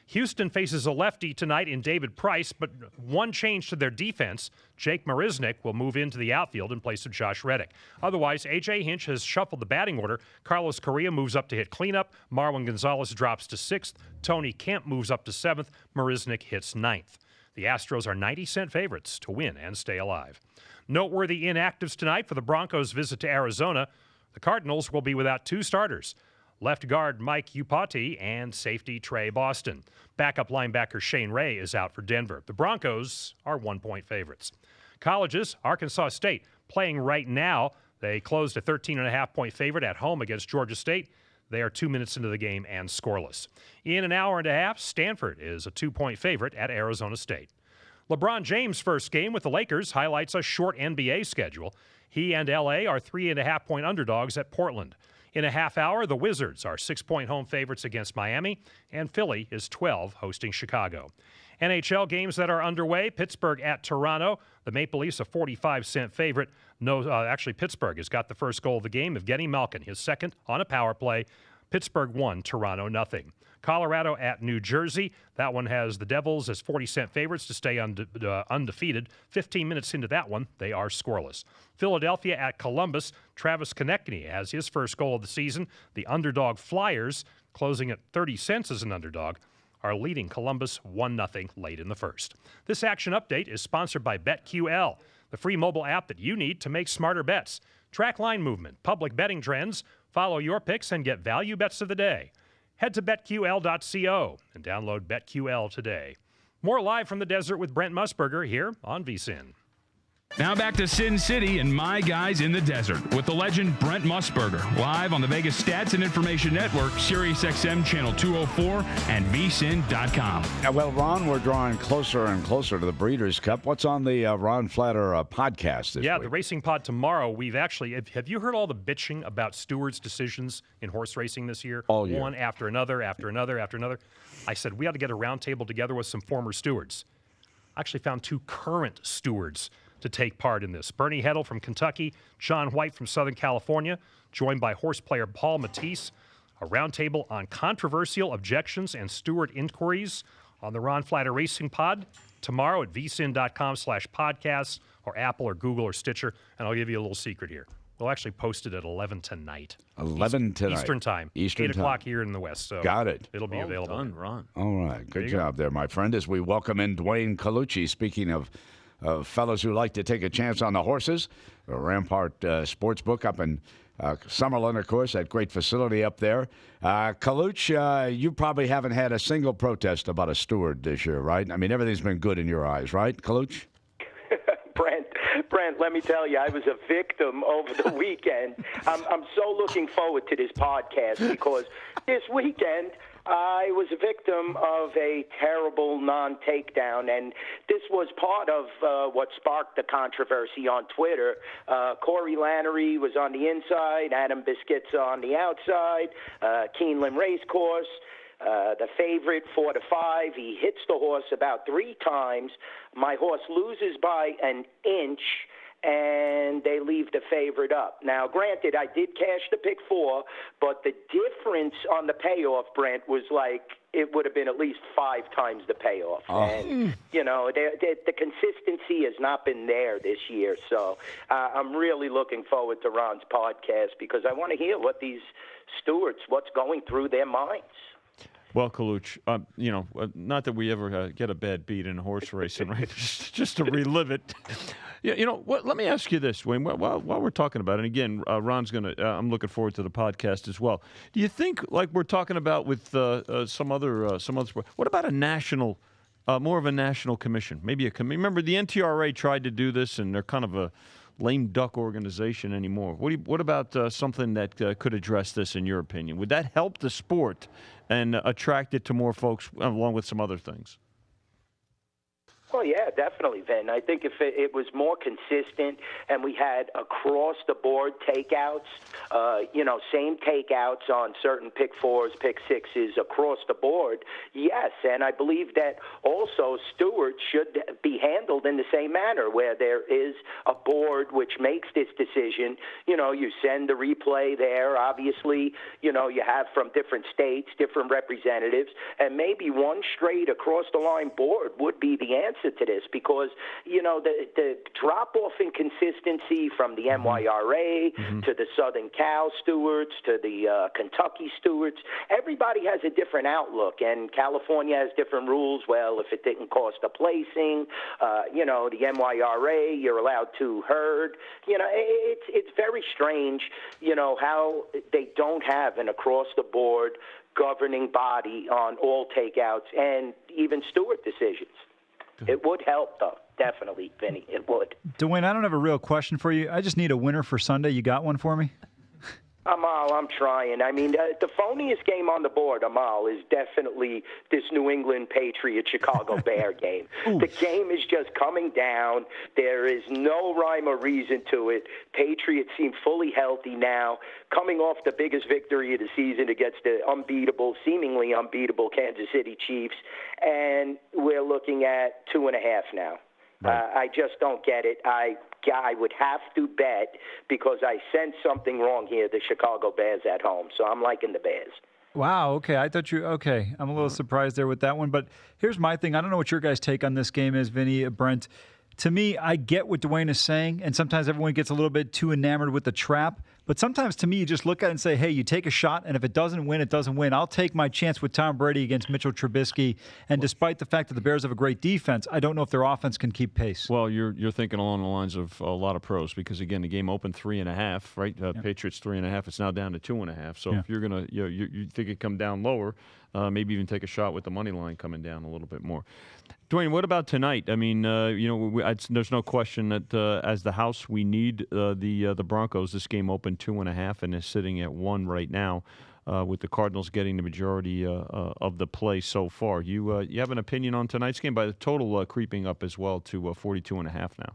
Houston faces a lefty tonight in David Price, but one change to their defense. Jake Marisnick will move into the outfield in place of Josh Reddick. Otherwise, A.J. Hinch has shuffled the batting order. Carlos Correa moves up to hit cleanup. Marwin Gonzalez drops to 6th. Tony Kemp moves up to 7th. Marisnick hits 9th. The Astros are 90-cent favorites to win and stay alive. Noteworthy inactives tonight for the Broncos' visit to Arizona. The Cardinals will be without 2 starters. Left guard Mike Upati and safety Trey Boston. Backup linebacker Shane Ray is out for Denver. The Broncos are 1-point favorites. Colleges, Arkansas State playing right now. They closed a 13.5-point favorite at home against Georgia State. They are 2 minutes into the game and scoreless. In an hour and a half, Stanford is a 2-point favorite at Arizona State. LeBron James' first game with the Lakers highlights a short NBA schedule. He and L.A. are 3.5-point underdogs at Portland. In a half hour, the Wizards are 6-point home favorites against Miami, and Philly is 12 hosting Chicago. NHL games that are underway, Pittsburgh at Toronto. The Maple Leafs a 45-cent favorite. Actually, Pittsburgh has got the first goal of the game. Evgeny Malkin, his second on a power play. Pittsburgh 1, Toronto 0. Colorado at New Jersey. That one has the Devils as 40-cent favorites to stay undefeated. 15 minutes into that one, they are scoreless. Philadelphia at Columbus. Travis Konechny has his first goal of the season. The underdog Flyers closing at 30 cents as an underdog, are leading Columbus 1-0 late in the first. This action update is sponsored by BetQL, the free mobile app that you need to make smarter bets. Track line movement, public betting trends, follow your picks, and get value bets of the day. Head to BetQL.co and download BetQL today. More live from the desert with Brent Musburger here on VSiN. Now back to Sin City and my guys in the desert with the legend Brent Musburger, live on the Vegas Stats and Information Network, SiriusXM Channel 204 and VSiN.com. Well, Ron, we're drawing closer and closer to the Breeders' Cup. What's on the Ron Flatter podcast this week? The Racing Pod tomorrow. We've actually, have you heard all the bitching about stewards' decisions in horse racing this year? All year. One after another, after another, after another. I said we ought to get a roundtable together with some former stewards. I actually found 2 current stewards to take part in this. Bernie Heddle from Kentucky, John White from Southern California, joined by horse player Paul Matisse. A roundtable on controversial objections and steward inquiries on the Ron Flatter Racing Pod tomorrow at vsin.com/podcasts or Apple or Google or Stitcher. And I'll give you a little secret here. We'll actually post it at 11 tonight. 11 tonight. Eastern time. Eastern 8 time. o'clock here in the West. So got it. It'll be available. Done, Ron. All right. Good There you job there, my friend, as we welcome in Duane Colucci. Speaking of fellows who like to take a chance on the horses, Rampart Sportsbook up in Summerlin, of course, that great facility up there. Colucci, you probably haven't had a single protest about a steward this year, right? I mean, everything's been good in your eyes, right, Colucci? Brent, let me tell you, I was a victim over the weekend. I'm so looking forward to this podcast because this weekend I was a victim of a terrible non-takedown, and this was part of what sparked the controversy on Twitter. Corey Lannery was on the inside, Adam Biscuit's on the outside, Keeneland Racecourse. The favorite, 4-5, he hits the horse about 3 times. My horse loses by an inch, and they leave the favorite up. Now, granted, I did cash the pick 4, but the difference on the payoff, Brent, was like it would have been at least 5 times the payoff. Oh. And, you know, the consistency has not been there this year. So I'm really looking forward to Ron's podcast because I want to hear what these stewards, what's going through their minds. Well, Colucci, not that we ever get a bad beat in horse racing, right? just to relive it. Yeah, let me ask you this, Wayne. While we're talking about it, and again, Ron's going to. I'm looking forward to the podcast as well. Do you think, like we're talking about with some other sport, what about a national, more of a national commission? Maybe remember the NTRA tried to do this, and they're kind of a lame duck organization anymore. What about something that could address this, in your opinion? Would that help the sport and attract it to more folks, along with some other things? Well, yeah, definitely, Vin. I think if it was more consistent and we had across-the-board takeouts, same takeouts on certain pick 4s, pick 6s across the board, yes. And I believe that also stewards should be handled in the same manner where there is a board which makes this decision. You send the replay there. Obviously, you have from different states, different representatives, and maybe one straight across-the-line board would be the answer to this because, the drop-off in consistency from the MYRA to the Southern Cal stewards to the Kentucky stewards, everybody has a different outlook, and California has different rules. Well, if it didn't cost a placing, the MYRA, you're allowed to herd. It's very strange, how they don't have an across-the-board governing body on all takeouts and even steward decisions. It would help, though. Definitely, Vinny. It would. Duane, I don't have a real question for you. I just need a winner for Sunday. You got one for me? Amal, I'm trying. I mean, the phoniest game on the board, Amal, is definitely this New England Patriot-Chicago Bear game. The game is just coming down. There is no rhyme or reason to it. Patriots seem fully healthy now, coming off the biggest victory of the season against the seemingly unbeatable Kansas City Chiefs, and we're looking at 2.5 now. Right. I just don't get it. I would have to bet because I sense something wrong here, the Chicago Bears at home. So I'm liking the Bears. Wow, okay. I'm a little surprised there with that one. But here's my thing. I don't know what your guys' take on this game is, Vinny, Brent. To me, I get what Duane is saying, and sometimes everyone gets a little bit too enamored with the trap. But sometimes, to me, you just look at it and say, hey, you take a shot, and if it doesn't win, it doesn't win. I'll take my chance with Tom Brady against Mitchell Trubisky. And despite the fact that the Bears have a great defense, I don't know if their offense can keep pace. Well, you're thinking along the lines of a lot of pros because, again, the game opened 3.5, right? Patriots 3.5. It's now down to 2.5. So if you're going to, you think it come down lower, maybe even take a shot with the money line coming down a little bit more. Duane, what about tonight? I mean, there's no question that as the house, we need the Broncos. This game opened 2.5 and is sitting at 1 right now, with the Cardinals getting the majority of the play so far. You have an opinion on tonight's game? By the total creeping up as well to 42.5 now.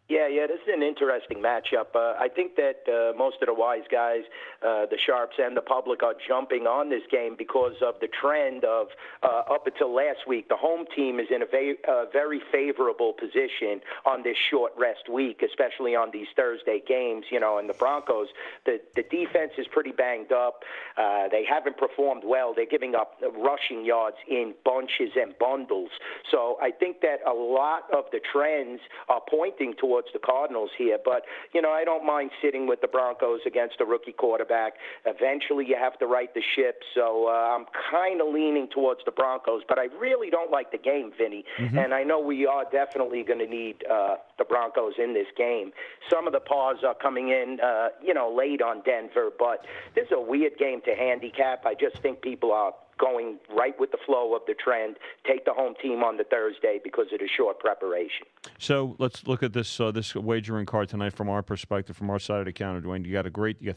Yeah, this is an interesting matchup. I think that most of the wise guys, the sharps and the public, are jumping on this game because of the trend of up until last week, the home team is in a very favorable position on this short rest week, especially on these Thursday games. And the Broncos, the defense is pretty banged up. They haven't performed well. They're giving up rushing yards in bunches and bundles. So I think that a lot of the trends are pointing towards the Cardinals here, but I don't mind sitting with the Broncos against a rookie quarterback. Eventually you have to right the ship, so I'm kind of leaning towards the Broncos, but I really don't like the game, Vinny, and I know we are definitely going to need the Broncos in this game. Some of the pause are coming in late on Denver, but this is a weird game to handicap. I just think people are going right with the flow of the trend. Take the home team on the Thursday because of the short preparation. So let's look at this wagering card tonight from our perspective, from our side of the counter, Duane. You got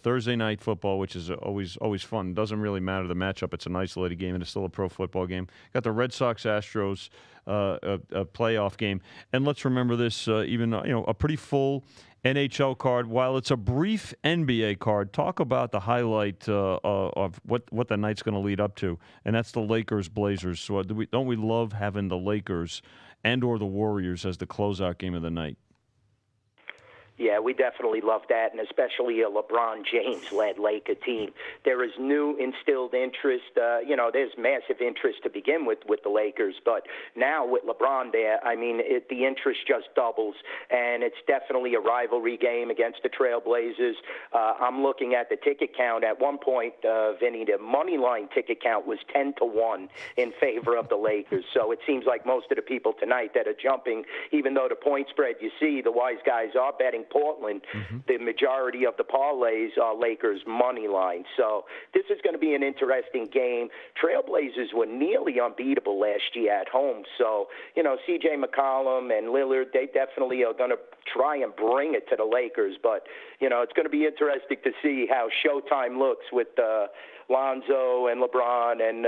Thursday night football, which is always fun. It doesn't really matter the matchup. It's an isolated game, and it's still a pro football game. Got the Red Sox-Astros a playoff game. And let's remember this, a pretty full NHL card. While it's a brief NBA card, talk about the highlight of what the night's going to lead up to, and that's the Lakers-Blazers. So don't we love having the Lakers and or the Warriors as the closeout game of the night? Yeah, we definitely love that, and especially a LeBron James-led Laker team. There is new instilled interest. There's massive interest to begin with the Lakers, but now with LeBron there, the interest just doubles, and it's definitely a rivalry game against the Trailblazers. I'm looking at the ticket count. At one point, Vinny, the money line ticket count was 10-1 in favor of the Lakers, so it seems like most of the people tonight that are jumping, even though the point spread, you see, the wise guys are betting Portland, the majority of the parlays are Lakers money line. So this is going to be an interesting game. Trailblazers were nearly unbeatable last year at home. So, C.J. McCollum and Lillard, they definitely are going to try and bring it to the Lakers. But, it's going to be interesting to see how Showtime looks with Lonzo and LeBron. And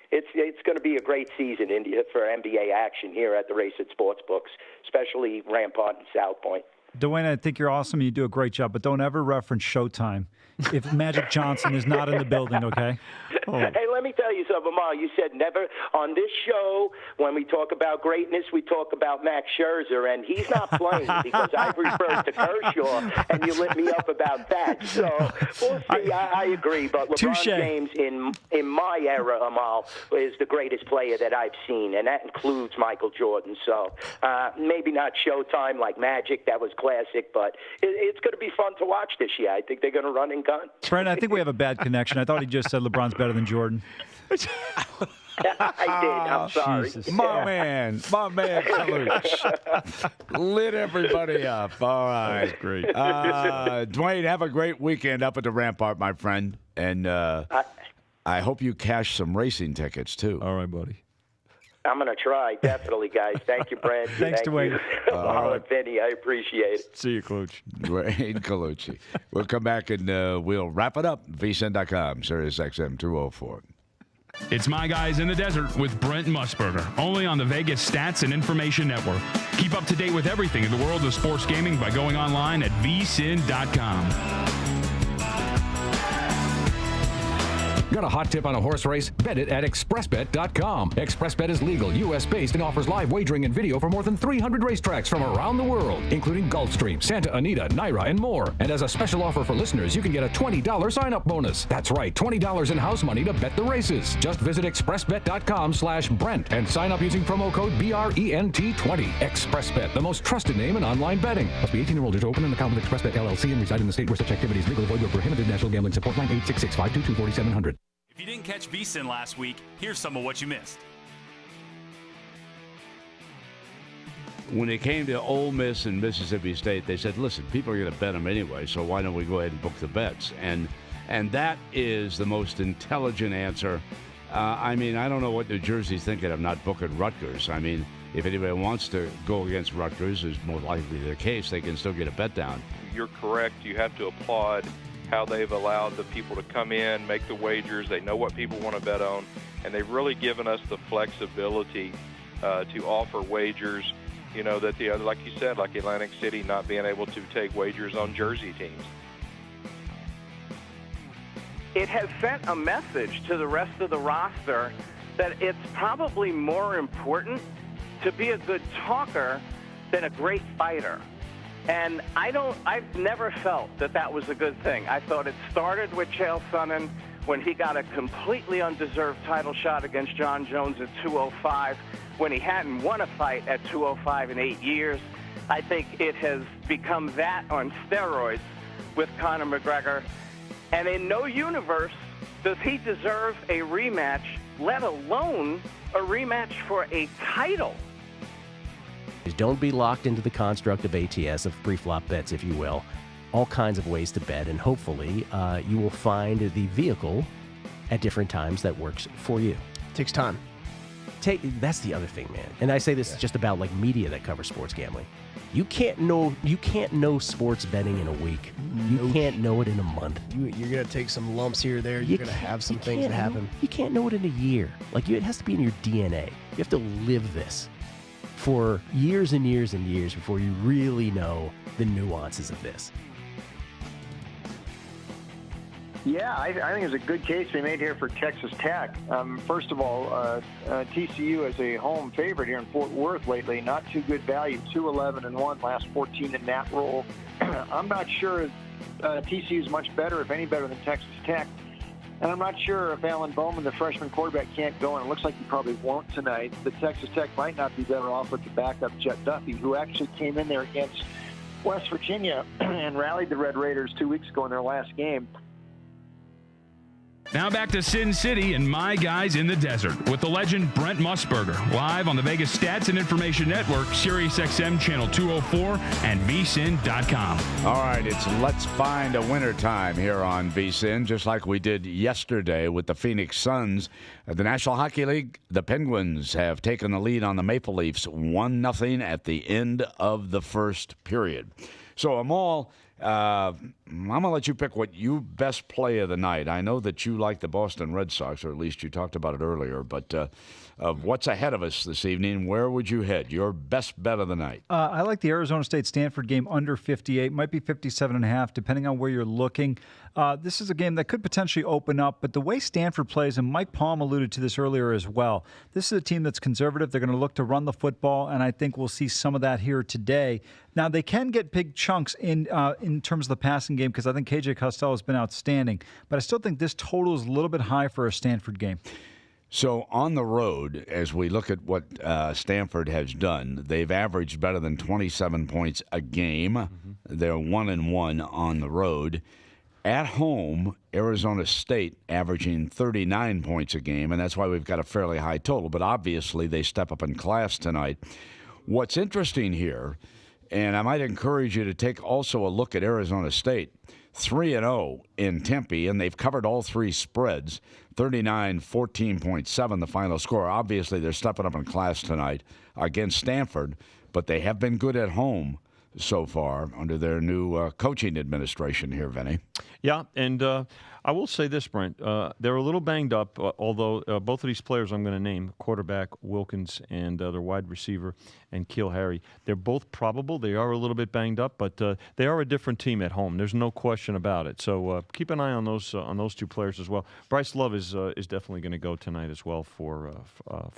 it's going to be a great season for NBA action here at the Race at Sportsbooks, especially Rampart and South Point. Duane, I think you're awesome. You do a great job, but don't ever reference Showtime if Magic Johnson is not in the building, okay? Oh. Hey, let me tell you something, Amal. You said never on this show, when we talk about greatness, we talk about Max Scherzer, and he's not playing because I referred to Kershaw, and you lit me up about that. So we'll see. I agree, but LeBron James in my era, Amal, is the greatest player that I've seen, and that includes Michael Jordan. So maybe not Showtime like Magic. That was classic, but it's going to be fun to watch this year. I think they're going to run and gun. Brent, I think we have a bad connection. I thought he just said LeBron's better than Jordan. I did. I'm sorry. Jesus. My man, Colucci. Lit everybody up. All right. That's great. Duane, have a great weekend up at the Rampart, my friend. And I hope you cash some racing tickets, too. All right, buddy. I'm going to try, definitely, guys. Thank you, Brent. Thanks, Duane. Right. Vinny, I appreciate it. See you, Colucci. Duane Colucci. We'll come back and we'll wrap it up. VSiN.com, Sirius XM 204. It's My Guys in the Desert with Brent Musburger, only on the Vegas Stats and Information Network. Keep up to date with everything in the world of sports gaming by going online at VSiN.com. Got a hot tip on a horse race? Bet it at expressbet.com. ExpressBet is legal, U.S.-based, and offers live wagering and video for more than 300 racetracks from around the world, including Gulfstream, Santa Anita, Naira, and more. And as a special offer for listeners, you can get a $20 sign-up bonus. That's right, $20 in house money to bet the races. Just visit expressbet.com/Brent and sign up using promo code BRENT20. ExpressBet, the most trusted name in online betting. Must be 18 year old to open an account with ExpressBet LLC and reside in the state where such activity is legal. Avoid your prohibited national gambling support line 866-522-4700. If you didn't catch VSiN last week, here's some of what you missed. When it came to Ole Miss and Mississippi State, they said, listen, people are going to bet them anyway, so why don't we go ahead and book the bets? And that is the most intelligent answer. I mean, I don't know what New Jersey's thinking of not booking Rutgers. I mean, if anybody wants to go against Rutgers, is more likely the case, they can still get a bet down. You're correct. You have to applaud how they've allowed the people to come in, make the wagers. They know what people want to bet on, and they've really given us the flexibility to offer wagers. You know, that the other, like you said, like Atlantic City not being able to take wagers on Jersey teams. It has sent a message to the rest of the roster that it's probably more important to be a good talker than a great fighter. And I've never felt that was a good thing. I thought it started with Chael Sonnen when he got a completely undeserved title shot against John Jones at 205, when he hadn't won a fight at 205 in 8 years. I think it has become that on steroids with Conor McGregor. And in no universe does he deserve a rematch, let alone a rematch for a title. Don't be locked into the construct of ATS, of pre-flop bets, if you will. All kinds of ways to bet, and hopefully you will find the vehicle at different times that works for you. Takes time. That's the other thing, man. And I say this just about like media that covers sports gambling. You can't know sports betting in a week. You can't know it in a month. You're gonna take some lumps here or there. You're gonna have some things that happen. You can't know it in a year. Like it has to be in your DNA. You have to live this for years and years and years before you really know the nuances of this. Yeah, I think there's a good case they made here for Texas Tech. First of all, TCU is a home favorite here in Fort Worth lately. Not too good value, 2-11-1, last 14 in that role. I'm not sure TCU is much better, if any better, than Texas Tech. And I'm not sure if Alan Bowman, the freshman quarterback, can't go, and it looks like he probably won't tonight. The Texas Tech might not be better off with the backup Jet Duffy, who actually came in there against West Virginia and rallied the Red Raiders 2 weeks ago in their last game. Now back to Sin City and My Guys in the Desert with the legend Brent Musburger, live on the Vegas Stats and Information Network, SiriusXM Channel 204, and VSiN.com. All right, it's Let's Find a Winner time here on VSiN, just like we did yesterday with the Phoenix Suns. The National Hockey League, the Penguins have taken the lead on the Maple Leafs 1-0 at the end of the first period. So, Amal, I'm going to let you pick what you best play of the night. I know that you like the Boston Red Sox, or at least you talked about it earlier, but what's ahead of us this evening, where would you head? Your best bet of the night. I like the Arizona State-Stanford game under 58, might be 57.5, depending on where you're looking. This is a game that could potentially open up, but the way Stanford plays, and Mike Palm alluded to this earlier as well, this is a team that's conservative. They're going to look to run the football, and I think we'll see some of that here today. Now, they can get big chunks in terms of the passing game, because I think KJ Costello has been outstanding, but I still think this total is a little bit high for a Stanford game. So on the road, as we look at what Stanford has done, they've averaged better than 27 points a game. Mm-hmm. They're 1-1 on the road. At home, Arizona State averaging 39 points a game, and that's why we've got a fairly high total. But obviously, they step up in class tonight. What's interesting here, and I might encourage you to take also a look at Arizona State, 3-0 in Tempe, and they've covered all three spreads. 39-14.7 the final score. Obviously, they're stepping up in class tonight against Stanford, but they have been good at home. so far under their new coaching administration here, Vinny. Yeah, and I will say this, Brent. They're a little banged up, although both of these players I'm going to name, quarterback Wilkins and their wide receiver and Keel Harry, they're both probable. They are a little bit banged up, but they are a different team at home. There's no question about it. So keep an eye on those two players as well. Bryce Love is definitely going to go tonight as well for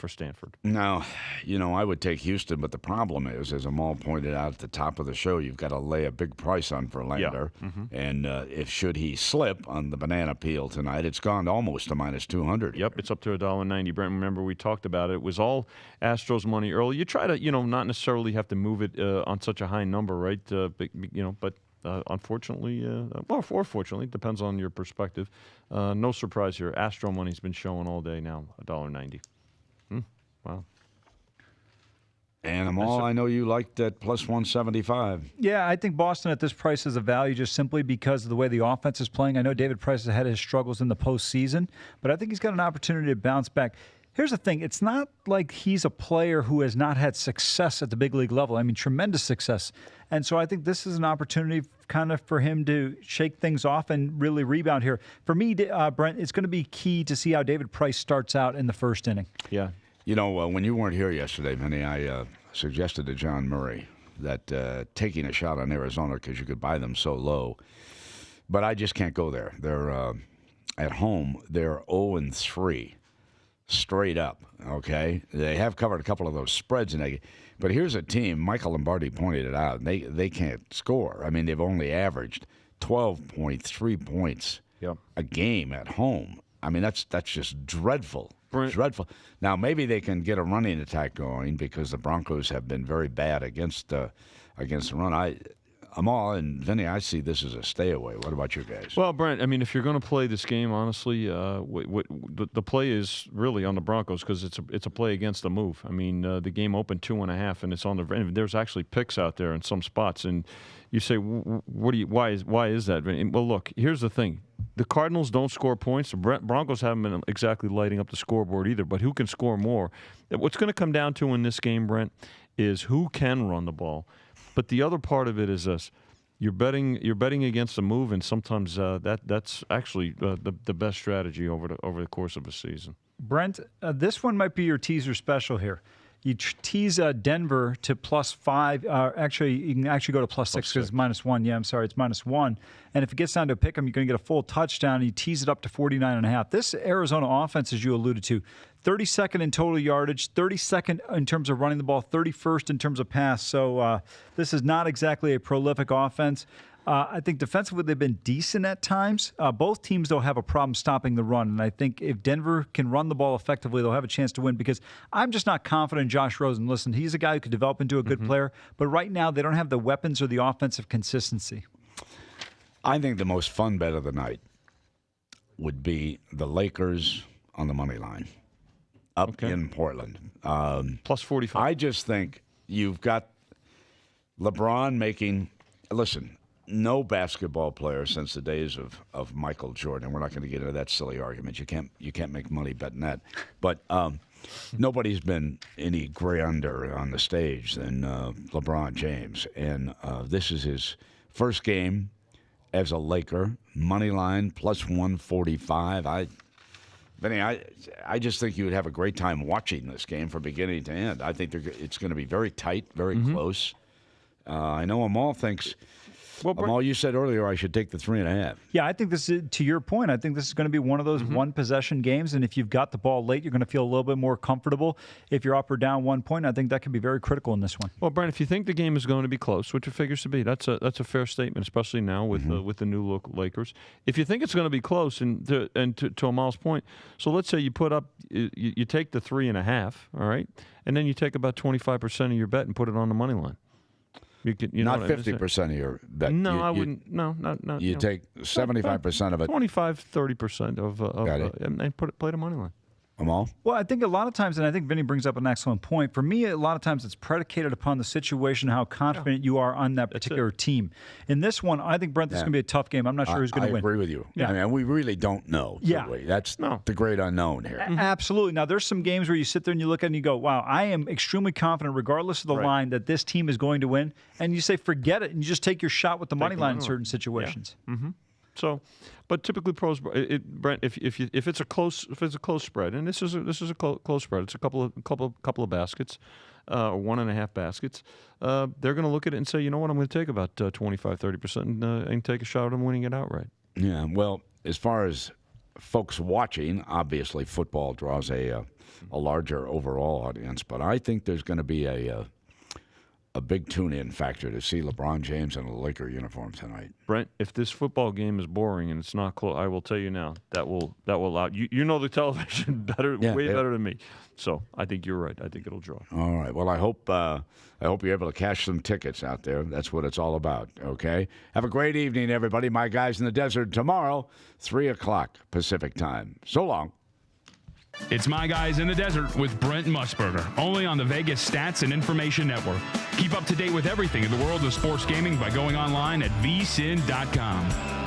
Stanford. Now, I would take Houston, but the problem is, as Amal pointed out at the top of the show, you've got to lay a big price on Verlander. Yeah. Mm-hmm. And if should he slip on the banana peel tonight, it's gone to almost to minus 200. Yep, it's up to $1.90. Brent, remember we talked about it. It was all Astros money early. You try to, not necessarily have to move it on such a high number, right? But unfortunately, or fortunately, depends on your perspective. No surprise here. Astro money's been showing all day now, $1.90. Wow. And Amal, I know you liked that plus 175. Yeah, I think Boston at this price is a value just simply because of the way the offense is playing. I know David Price has had his struggles in the postseason, but I think he's got an opportunity to bounce back. Here's the thing. It's not like he's a player who has not had success at the big league level. I mean, tremendous success. And so I think this is an opportunity kind of for him to shake things off and really rebound here. For me, Brent, it's going to be key to see how David Price starts out in the first inning. Yeah. When you weren't here yesterday, Vinny, I suggested to John Murray that taking a shot on Arizona because you could buy them so low. But I just can't go there. They're at home. They're 0-3. Straight up, okay? They have covered a couple of those spreads, but here's a team, Michael Lombardi pointed it out, they can't score. I mean, they've only averaged 12.3 points a game at home. I mean, that's just dreadful. Dreadful. Now, maybe they can get a running attack going because the Broncos have been very bad against the run. Amal and Vinny, I see this as a stay away. What about you guys? Well, Brent, I mean, if you're going to play this game, honestly, the play is really on the Broncos because it's a play against the move. I mean, the game opened 2.5, and it's on the. There's actually picks out there in some spots, and you say, why is that? Well, look, here's the thing: the Cardinals don't score points. The Broncos haven't been exactly lighting up the scoreboard either. But who can score more? What's going to come down to in this game, Brent, is who can run the ball. But the other part of it is this: you're betting against a move, and sometimes that's actually the best strategy over the course of a season. Brent, this one might be your teaser special here. You tease Denver to +5. Actually, you can actually go to +6 because it's -1. Yeah, I'm sorry, it's -1. And if it gets down to a pick 'em, you're going to get a full touchdown. And you tease it up to 49.5. This Arizona offense, as you alluded to, 32nd in total yardage, 32nd in terms of running the ball, 31st in terms of pass. So this is not exactly a prolific offense. I think defensively they've been decent at times. Both teams, though, have a problem stopping the run. And I think if Denver can run the ball effectively, they'll have a chance to win because I'm just not confident in Josh Rosen. Listen, he's a guy who could develop into a good player, but right now they don't have the weapons or the offensive consistency. I think the most fun bet of the night would be the Lakers on the money line up in Portland. +45. I just think you've got LeBron making – listen, no basketball player since the days of Michael Jordan. We're not going to get into that silly argument. You can't make money betting that. But nobody's been any grander on the stage than LeBron James. And this is his first game as a Laker. Money line +145. Vinny, I just think you would have a great time watching this game from beginning to end. I think it's going to be very tight, very close. I know Amal thinks. Well, Amal, you said earlier I should take the 3.5. Yeah, I think this is, to your point, I think this is going to be one of those one-possession games, and if you've got the ball late, you're going to feel a little bit more comfortable. If you're up or down 1 point, I think that can be very critical in this one. Well, Brian, if you think the game is going to be close, which it figures to be, that's a fair statement, especially now with the new look Lakers. If you think it's going to be close, and to Amal's point, so let's say you put up, you take the 3.5, all right, and then you take about 25% of your bet and put it on the money line. Not 50% of your bet. No, I wouldn't. No, not. You take 75% of it. 25, 30% of and play the money line. Amal? Well, I think a lot of times, and I think Vinny brings up an excellent point. For me, a lot of times it's predicated upon the situation, how confident you are on that particular team. In this one, I think, Brent, this is going to be a tough game. I'm not sure who's going to win. I agree with you. Yeah. I mean, we really don't know. Yeah. That's the great unknown here. Absolutely. Now, there's some games where you sit there and you look at it and you go, wow, I am extremely confident, regardless of the line, that this team is going to win. And you say, forget it, and you just take your shot with the money line in certain situations. Yeah. Mm-hmm. So, but typically pros, Brent, if it's a close spread, and this is a close spread, it's a couple of baskets, or 1.5 baskets. They're going to look at it and say, you know what, I'm going to take about 25-30% and take a shot at winning it outright. Yeah. Well, as far as folks watching, obviously football draws a larger overall audience, but I think there's going to be a big tune-in factor to see LeBron James in a Laker uniform tonight. Brent, if this football game is boring and it's not close, I will tell you now that will allow you know the television better, better than me. So I think you're right. I think it'll draw. All right. Well, I hope you're able to cash some tickets out there. That's what it's all about. Okay. Have a great evening, everybody. My Guys in the Desert tomorrow, 3:00 Pacific time. So long. It's My Guys in the Desert with Brent Musburger, only on the Vegas Stats and Information Network. Keep up to date with everything in the world of sports gaming by going online at VSiN.com.